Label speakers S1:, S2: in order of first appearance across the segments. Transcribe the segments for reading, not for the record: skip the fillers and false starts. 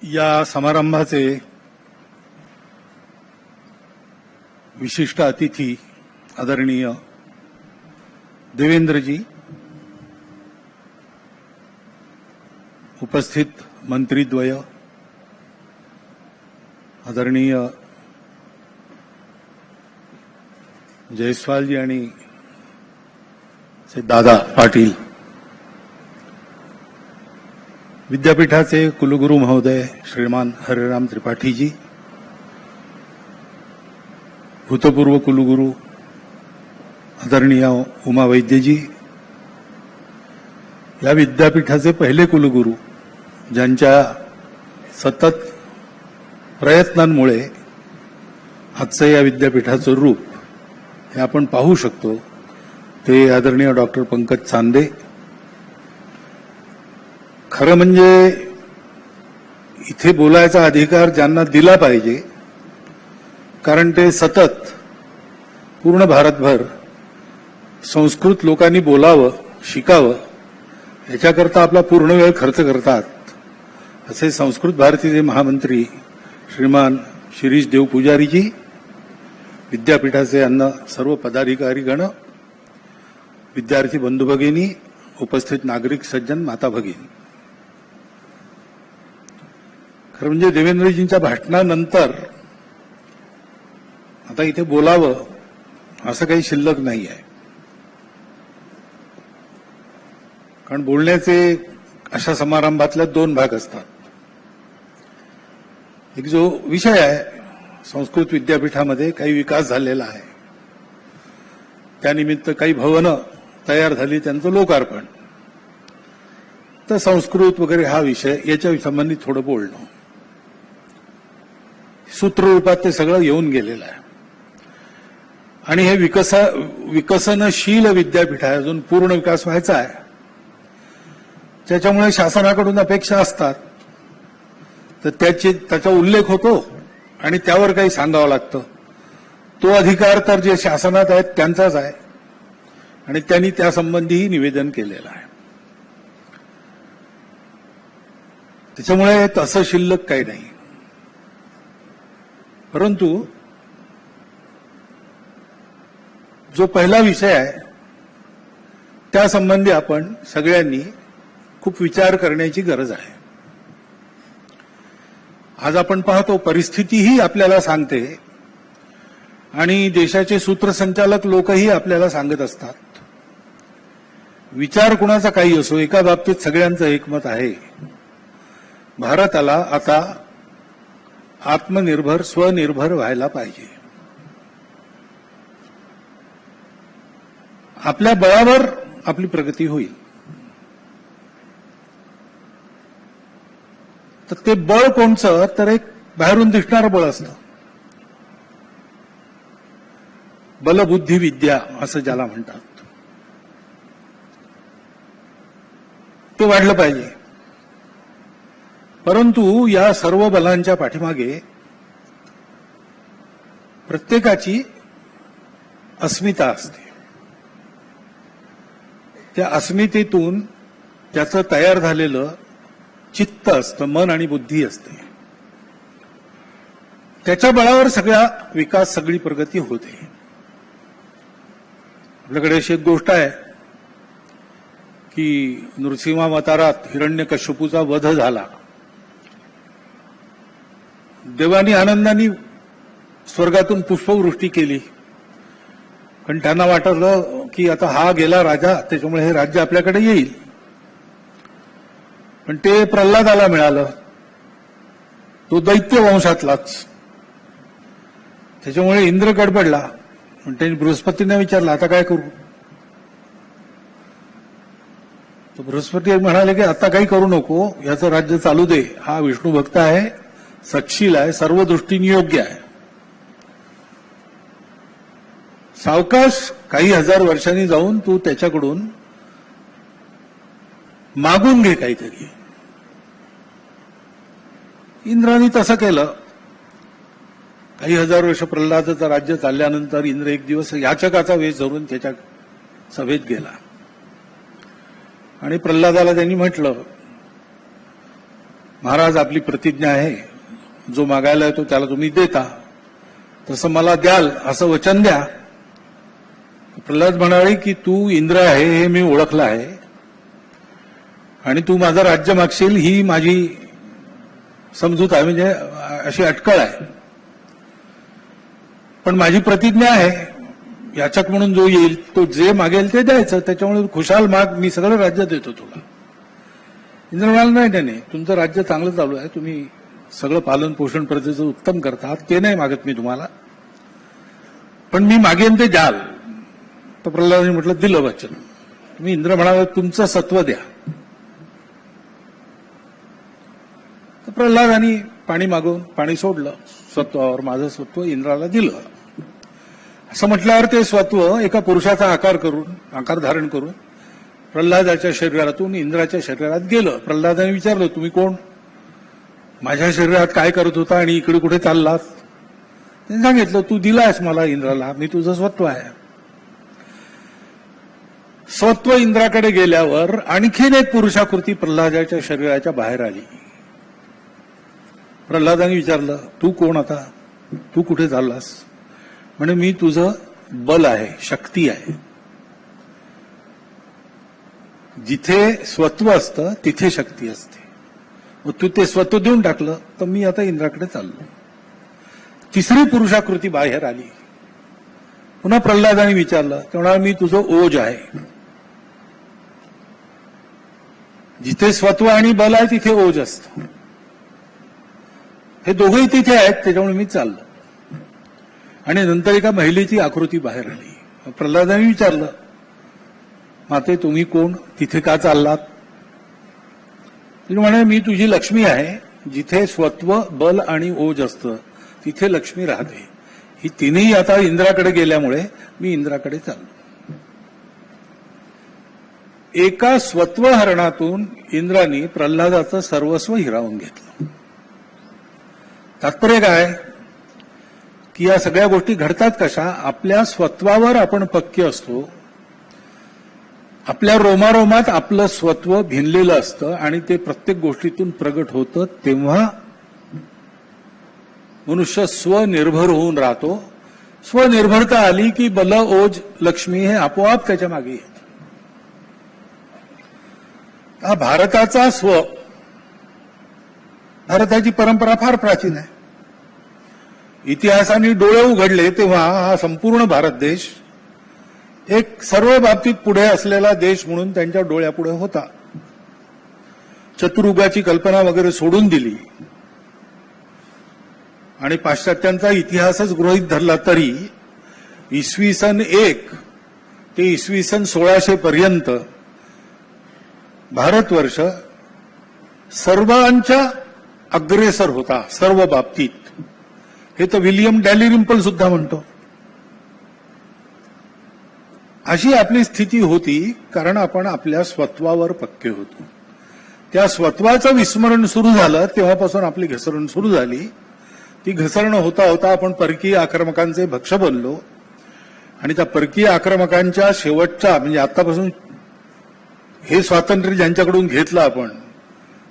S1: या समारंभाचे विशिष्ट अतिथी आदरणीय देवेंद्रजी, उपस्थित मंत्रीद्वय, आदरणीय जयस्वालजी आणि दादा पाटील, विद्यापीठाचे कुलगुरू महोदय श्रीमान हरिराम त्रिपाठीजी, भूतपूर्व कुलगुरू आदरणीय उमा वैद्यजी, या विद्यापीठाचे पहिले कुलगुरू ज्यांच्या सतत प्रयत्नांमुळे आजचं या विद्यापीठाचं रूप हे आपण पाहू शकतो, ते आदरणीय डॉक्टर पंकज चांदे. खरं म्हणजे इथे बोलायचा अधिकार ज्यांना दिला पाहिजे, कारण ते सतत पूर्ण भारतभर संस्कृत लोकांनी बोलावं, शिकावं याच्याकरता आपला पूर्ण वेळ खर्च करतात, असे संस्कृत भारतीचे महामंत्री श्रीमान शिरीष देव पुजारीजी, विद्यापीठाचे अन्य सर्व पदाधिकारीगण, विद्यार्थी बंधू भगिनी, उपस्थित नागरिक सज्जन, माता भगिनी. खरं म्हणजे देवेंद्रजींच्या भाषणानंतर आता इथे बोलावं असं काही शिल्लक नाही आहे, कारण बोलण्याचे अशा समारंभातले दोन भाग असतात. एक जो विषय आहे, संस्कृत विद्यापीठामध्ये काही विकास झालेला आहे, त्यानिमित्त काही भवनं तयार झाली, त्यांचं लोकार्पण, तर संस्कृत वगैरे हा विषय, याच्या संबंधित थोडं बोलणं. सूत्ररूपात ते सगळं येऊन गेलेलं आहे आणि हे विकसनशील विद्यापीठ आहे, अजून पूर्ण विकास व्हायचा आहे. त्याच्यामुळे शासनाकडून अपेक्षा असतात, तर त्याचा उल्लेख होतो आणि त्यावर काही सांगावं लागतं. तो अधिकार तर जे शासनात आहेत त्यांचाच आहे आणि त्यांनी त्यासंबंधीही निवेदन केलेलं आहे. त्याच्यामुळे तसं शिल्लक काही नाही. परंतु जो पहिला विषय आहे त्यासंबंधी आपण सगळ्यांनी खूप विचार करण्याची गरज आहे. आज आपण पाहतो, परिस्थितीही आपल्याला सांगते आणि देशाचे सूत्रसंचालक लोकही आपल्याला सांगत असतात. विचार कुणाचा काही असो, एका बाबतीत सगळ्यांचं एकमत आहे, भारताला आता आत्मनिर्भर, स्वनिर्भर व्हायला पाहिजे. आपल्या बळावर आपली प्रगती होईल. तर ते बळ कोणचं, तर एक बाहेरून दिसणारं बळ असतं, बलबुद्धी विद्या असं ज्याला म्हणतात, ते वाढलं पाहिजे. परंतु या सर्व बलांच्या पाठीमागे प्रत्येकाची अस्मिता असते. त्या अस्मितेतून त्याचं तयार झालेलं चित्त असतं, मन आणि बुद्धी असते. त्याच्या बळावर सगळा विकास, सगळी प्रगती होते. आपल्याकडे अशी एक गोष्ट आहे की नृसिंहावतारात हिरण्यकश्यपूचा वध झाला. देवानी आनंदाने स्वर्गातून पुष्पवृष्टी केली, पण त्यांना वाटलं की आता हा गेला राजा, त्याच्यामुळे हे राज्य आपल्याकडे येईल. पण ते प्रल्हादाला मिळालं, तो दैत्य वंशातलाच. त्याच्यामुळे इंद्र गडबडला. पण त्यांनी बृहस्पतींना विचारलं, आता काय करू? तर बृहस्पती म्हणाले की आता काही करू नको, याचं राज्य चालू दे. हा विष्णू भक्त आहे, सत्शील आहे, सर्व दृष्टीने योग्य आहे. सावकाश काही हजार वर्षांनी जाऊन तू त्याच्याकडून मागून घे काहीतरी. इंद्राने तसं केलं. काही हजार वर्ष प्रल्हादाचं राज्य चालल्यानंतर इंद्र एक दिवस याचकाचा वेश धरून त्याच्या सभेत गेला आणि प्रल्हादाला त्यांनी म्हटलं महाराज आपली प्रतिज्ञा आहे, जो मागायला येतो त्याला तुम्ही देता, तसं मला द्याल असं वचन द्या. प्रल्हाद म्हणाले की तू इंद्र आहे हे मी ओळखलं आहे आणि तू माझं राज्य मागशील ही माझी समजूत आहे, म्हणजे अशी अटकळ आहे. पण माझी प्रतिज्ञा आहे, याचक म्हणून जो येईल तो जे मागेल ते द्यायचं, त्याच्यामुळे खुशाल माग, मी सगळं राज्य देतो तुला. इंद्र म्हणाला नाही नाही, तुमचं राज्य चांगलं चालू आहे, तुम्ही सगळं पालन पोषण प्रजेचं उत्तम करतात, ते नाही मागत मी तुम्हाला, पण मी मागेन ते द्याल. तर प्रल्हादांनी म्हटलं दिलं वचन. मी इंद्र म्हणाला तुमचं सत्व द्या. तर प्रल्हादांनी पाणी मागून पाणी सोडलं सत्वावर, माझं सत्व इंद्राला दिलं. असं म्हटल्यावर ते सत्व एका पुरुषाचा आकार धारण करून प्रल्हादाच्या शरीरातून इंद्राच्या शरीरात गेलं. प्रल्हादाने विचारलं तुम्ही कोण, माझ्या शरीरात काय करत होता आणि इकडे कुठे चाललास? त्यांनी सांगितलं तू दिलायस मला इंद्राला, मी तुझं स्वत्व आहे. स्वत्व इंद्राकडे गेल्यावर आणखीन एक पुरुषाकृती प्रल्हादाच्या शरीराच्या बाहेर आली. प्रल्हादाने विचारलं तू कोण आता, तू कुठे चाललास? म्हणे मी तुझं बल आहे, शक्ती आहे. जिथे स्वत्व असतं तिथे शक्ती असते. मग तू ते स्वत्व देऊन टाकलं तर मी आता इंद्राकडे चाललो. तिसरी पुरुषाकृती बाहेर आली. पुन्हा प्रल्हादाने विचारलं, तेव्हा मी तुझं ओज आहे. जिथे स्वत्व आणि बल आहे तिथे ओज असतं. हे दोघंही तिथे आहेत, त्याच्यामुळे मी चाललो. आणि नंतर एका महिलेची आकृती बाहेर आली. प्रल्हादाने विचारलं माते तुम्ही कोण, तिथे का चाललात? तिने म्हणे मी तुझी लक्ष्मी आहे, जिथे स्वत्व बल आणि ओज असतं तिथे लक्ष्मी राहते. ही तिन्ही आता इंद्राकडे गेल्यामुळे मी इंद्राकडे चाललो. एका स्वत्वहरणातून इंद्राने प्रल्हादाचं सर्वस्व हिरावून घेतलं. तात्पर्य काय की या सगळ्या गोष्टी घडतात कशा? आपल्या स्वत्वावर आपण पक्के असतो, आपल्या रोमारोमात आपलं स्वत्व भिनलेलं असतं आणि ते प्रत्येक गोष्टीतून प्रगट होतं, तेव्हा मनुष्य स्वनिर्भर होऊन राहतो. स्वनिर्भरता आली की बल ओज लक्ष्मी हे आपोआप त्याच्या मागे येत. हा भारताचा स्व, भारताची परंपरा फार प्राचीन आहे. इतिहासाने डोळे उघडले तेव्हा हा संपूर्ण भारत देश एक सर्व बाबतीत पुढे असलेला देश म्हणून त्यांच्या डोळ्यापुढे होता. चतुर्युगाची कल्पना वगैरे सोडून दिली आणि पाश्चात्यांचा इतिहासच गृहीत धरला तरी इसवी सन 1 ते इसवी सन 1600 पर्यंत भारतवर्ष सर्वांच्या अग्रेसर होता सर्व बाबतीत. हे तर विल्यम डॅलिरिम्पल सुद्धा म्हणतो. अशी आपली स्थिती होती कारण आपण आपल्या स्वत्वावर पक्के होतो. त्या स्वत्वाचं विस्मरण सुरू झालं तेव्हापासून आपली घसरण सुरू झाली. ती घसरण होता होता आपण परकीय आक्रमकांचे भक्ष बनलो आणि त्या परकीय आक्रमकांच्या शेवटच्या म्हणजे आतापासून हे स्वातंत्र्य ज्यांच्याकडून घेतलं आपण,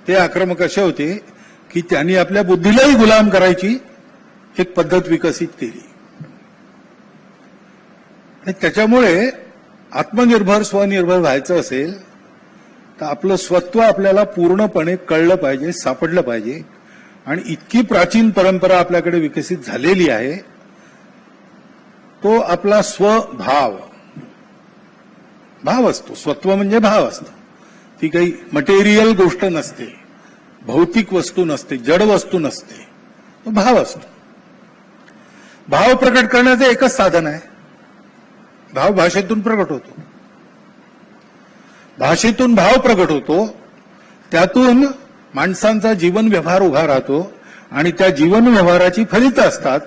S1: ते आक्रमक असे होते की त्यांनी आपल्या बुद्धीलाही गुलाम करायची एक पद्धत विकसित केली. त्याच्यामुळे आत्मनिर्भर स्वनिर्भर व्हायचं असेल तर आपलं स्वत्व आपल्याला पूर्णपणे कळलं पाहिजे, सापडलं पाहिजे. आणि इतकी प्राचीन परंपरा आपल्याकडे विकसित झालेली आहे. तो आपला स्वभाव, भाव असतो. स्वत्व म्हणजे भाव असतो. ती काही मटेरियल गोष्ट नसते, भौतिक वस्तू नसते, जड वस्तू नसते. तो भाव असतो. भाव प्रकट करण्याचं एकच साधन आहे. भाव भाषेतून प्रकट होतो. भाषेतून भाव प्रकट होतो, त्यातून माणसांचा जीवन व्यवहार उभा राहतो आणि त्या जीवन व्यवहाराची फलितं असतात.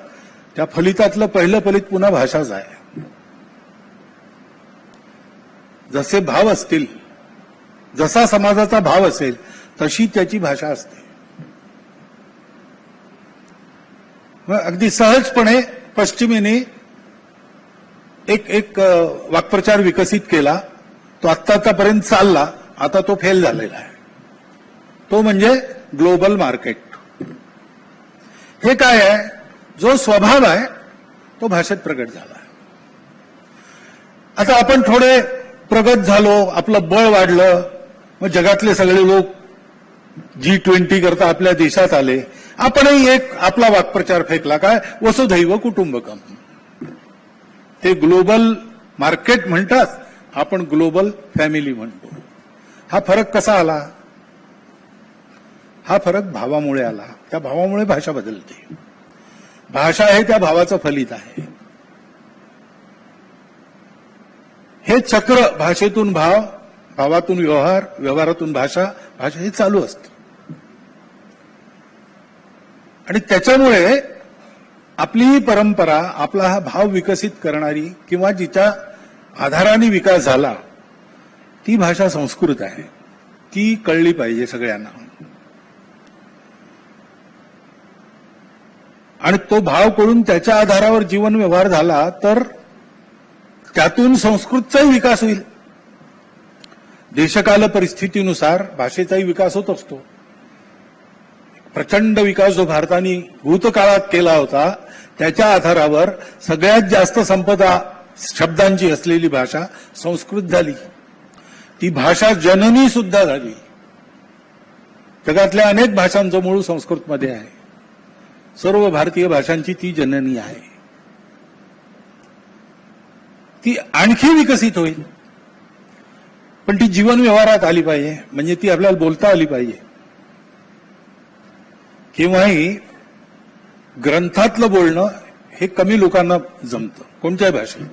S1: त्या फलितातलं पहिलं फलित पुन्हा भाषाच आहे. जसे भाव असतील, जसा समाजाचा भाव असेल तशी त्याची भाषा असते. मग अगदी सहजपणे पश्चिमेने एक वाक्प्रचार विकसित केला. तो आतापर्यंत चालला, आता तो फेल झालेला आहे. तो म्हणजे ग्लोबल मार्केट. हे काय आहे? जो स्वभाव आहे तो भाषेत प्रगट झाला. आता आपण थोडे प्रगत झालो, आपलं बळ वाढलं, मग जगातले सगळे लोक G20 करता आपल्या देशात आले. आपणही एक आपला वाक्प्रचार फेकला, काय वसुधैव कुटुंबकम. ते ग्लोबल मार्केट म्हणतात, आपण ग्लोबल फॅमिली म्हणतो. हा फरक कसा आला? हा फरक भावामुळे आला. त्या भावामुळे भाषा बदलते. भाषा आहे त्या भावाचं फलित आहे. हे चक्र, भाषेतून भाव, भावातून व्यवहार, व्यवहारातून भाषा, भाषा हे चालू असतं. आणि त्याच्यामुळे आपली ही परंपरा, आपला हा भाव विकसित करणारी किंवा जिच्या आधाराने विकास झाला ती भाषा संस्कृत आहे. ती कळली पाहिजे सगळ्यांना. आणि तो भाव कळून त्याच्या आधारावर जीवन व्यवहार झाला तर त्यातून संस्कृतचाही विकास होईल. देशकाल परिस्थितीनुसार भाषेचाही विकास होत असतो. प्रचंड विकास जो भारताने भूतकाळात केला होता त्याच्या आधारावर सगळ्यात जास्त संपदा शब्दांची असलेली भाषा संस्कृत झाली. ती भाषा जननी सुद्धा झाली. जगातल्या अनेक भाषांचं मूळ संस्कृतमध्ये आहे. सर्व भारतीय भाषांची ती जननी आहे. ती आणखी विकसित होईल, पण ती जीवन व्यवहारात आली पाहिजे. म्हणजे ती आपल्याला बोलता आली पाहिजे. केव्हाही ग्रंथातलं बोलणं हे कमी लोकांना जमतं कोणत्याही भाषेत.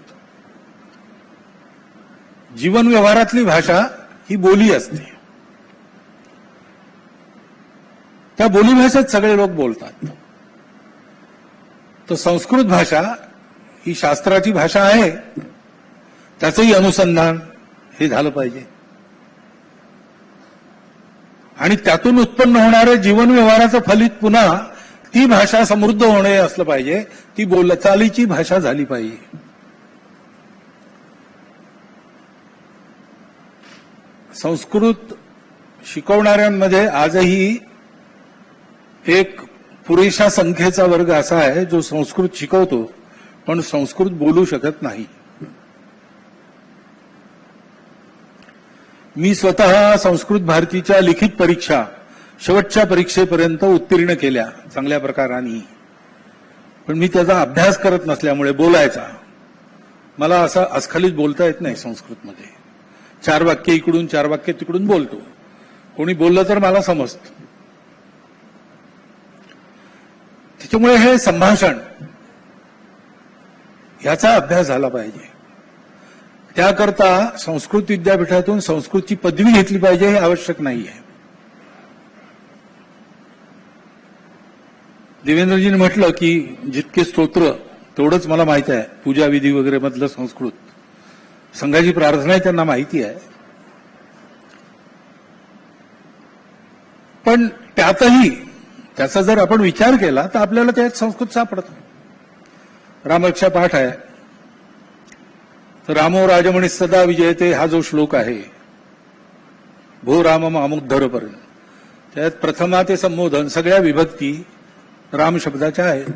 S1: जीवन व्यवहारातली भाषा ही बोली असते. त्या बोलीभाषेत सगळे लोक बोलतात. तर संस्कृत भाषा ही शास्त्राची भाषा आहे. त्याचंही अनुसंधान हे झालं पाहिजे. आणि त्यातून उत्पन्न होणारे जीवन व्यवहाराचं फलित पुन्हा ती भाषा समृद्ध होणे असलं पाहिजे. ती बोलचालीची भाषा झाली पाहिजे. संस्कृत शिकवणाऱ्यांमध्ये आजही एक पुरेशा संख्येचा वर्ग असा आहे जो संस्कृत शिकवतो पण संस्कृत बोलू शकत नाही. मी स्वतः संस्कृत भारतीच्या लिखित परीक्षा शेवटच्या परीक्षेपर्यंत उत्तीर्ण केल्या चांगल्या प्रकाराने. पण मी त्याचा अभ्यास करत नसल्यामुळे बोलायचा मला असं अस्खलित बोलता येत नाही. संस्कृतमध्ये 4 वाक्य इकडून 4 वाक्य तिकडून बोलतो. कोणी बोललं तर मला समजतं. त्याच्यामुळे हे संभाषण याचा अभ्यास झाला पाहिजे. त्याकरता संस्कृत विद्यापीठातून संस्कृतची पदवी घेतली पाहिजे हे आवश्यक नाहीये. देवेंद्रजीने म्हटलं की जितके स्तोत्र तेवढंच मला माहिती आहे. पूजा विधी वगैरे मधलं संस्कृत, संघाची प्रार्थना त्यांना माहिती आहे. पण त्यातही त्याचा जर आपण विचार केला तर आपल्याला त्यात संस्कृत सापडतं. रामरक्षा पाठ आहे. तर रामो राजमणी सदा विजयते हा जो श्लोक आहे भो रामम अमुद्धरपर्यंत, त्यात प्रथमा ते संबोधन सगळ्या विभक्ती राम शब्दाच्या आहेत.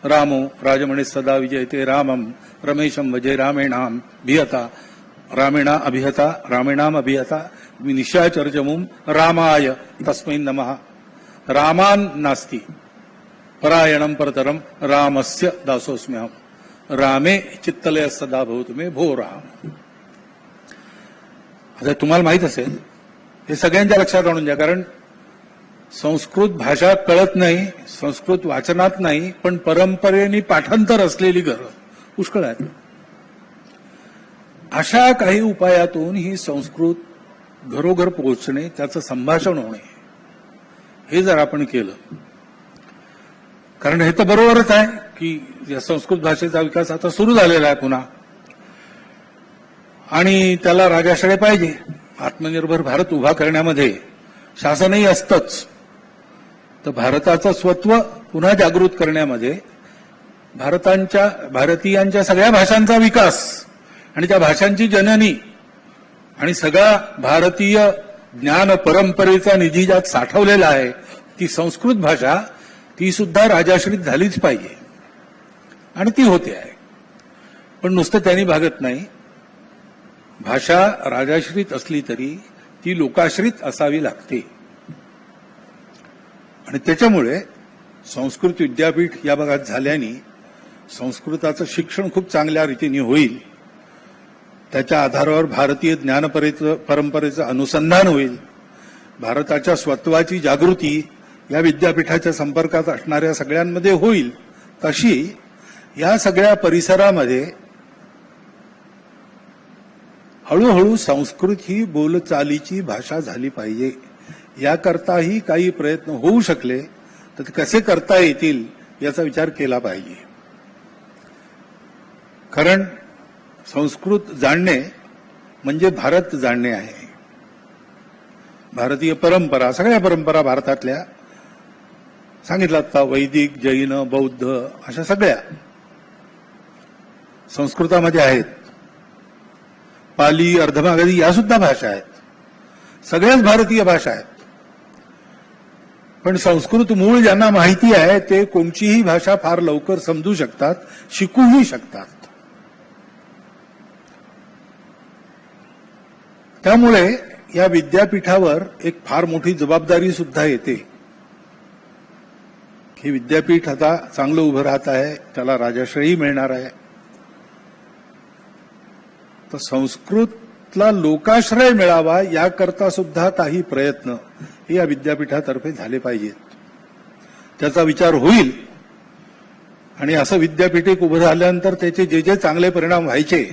S1: रामो राजमणी सदा विजयते रामम रमेशम वजे रामेणाम भियता रामेणा अभिहता रामेणाम अभिहता निशाचर्जमुम रामाय तस्मै नमः रामान नास्ति परायणम परतरम रामस्य दासोस्म्यहम रामे चित्तलय सदा भवतु मे भो राम. आता तुम्हाला माहित असेल, हे सगळ्यांच्या लक्षात आणून द्या. कारण संस्कृत भाषा कळत नाही, संस्कृत वाचनात नाही, पण परंपरेने पाठांतर असलेली घरं पुष्कळ आहेत. अशा काही उपायातून ही संस्कृत घरोघर पोहोचणे, त्याचं संभाषण होणे, हे जर आपण केलं, कारण हे तर बरोबरच आहे की या संस्कृत भाषेचा विकास आता सुरू झालेला आहे पुन्हा, आणि त्याला राजाश्रय पाहिजे. आत्मनिर्भर भारत उभा करण्यामध्ये शासनही असतंच. तर भारताचं स्वत्व पुन्हा जागृत करण्यामध्ये भारतीयांच्या सगळ्या भाषांचा विकास आणि त्या भाषांची जननी आणि सगळा भारतीय ज्ञान परंपरेचा निधी ज्यात साठवलेला आहे ती संस्कृत भाषा ती सुद्धा राजाश्रित झालीच पाहिजे आणि ती होते आहे. पण नुसतं त्यांनी भागत नाही. भाषा राजाश्रित असली तरी ती लोकाश्रित असावी लागते आणि त्याच्यामुळे संस्कृत विद्यापीठ या भागात झाल्याने संस्कृताचं शिक्षण खूप चांगल्या रीतीने होईल. त्याच्या आधारावर भारतीय ज्ञान परंपरेचं अनुसंधान होईल. भारताच्या स्वत्वाची जागृती या विद्यापीठाच्या संपर्कात असणाऱ्या सगळ्यांमध्ये होईल. तशी या सगळ्या परिसरामध्ये हळूहळू संस्कृत ही बोलचालीची भाषा झाली पाहिजे. याकरताही काही प्रयत्न होऊ शकले तर ते कसे करता येतील याचा विचार केला पाहिजे. कारण संस्कृत जाणणे म्हणजे भारत जाणणे आहे. भारतीय परंपरा, सगळ्या परंपरा भारतातल्या सांगितलं आता, वैदिक, जैन, बौद्ध अशा सगळ्या संस्कृतामध्ये आहेत. पाली, अर्धमागधी या सुद्धा भाषा आहेत. सगळ्याच भारतीय भाषा आहेत. पण संस्कृत मूळ ज्यांना माहिती आहे ते कोणतीही भाषा फार लवकर समजू शकतात, शिकूही शकतात. त्यामुळे या विद्यापीठावर एक फार मोठी जबाबदारी सुद्धा येते. हे विद्यापीठ आता चांगलं उभं राहत आहे, त्याला राजाश्रयही मिळणार आहे. तर संस्कृतला लोकाश्रय मिळावा याकरता सुद्धा काही प्रयत्न हे या विद्यापीठातर्फे झाले पाहिजेत. त्याचा विचार होईल आणि असं विद्यापीठ एक उभं झाल्यानंतर त्याचे जे जे चांगले परिणाम व्हायचे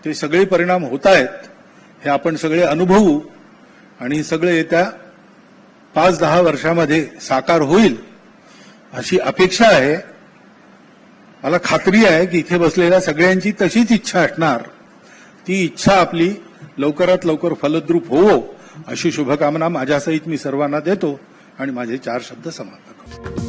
S1: ते सगळे परिणाम होत आहेत हे आपण सगळे अनुभवू आणि सगळे येत्या 5-10 वर्षामध्ये साकार होईल अशी अपेक्षा आहे. मला खात्री आहे की इथे बसलेल्या सगळ्यांची तशीच इच्छा असणार. ती इच्छा आपली लवकरात लवकर फलद्रूप होवो अशी शुभकामना माझ्यासहित मी सर्वांना देतो आणि माझे 4 शब्द समाप्त करतो.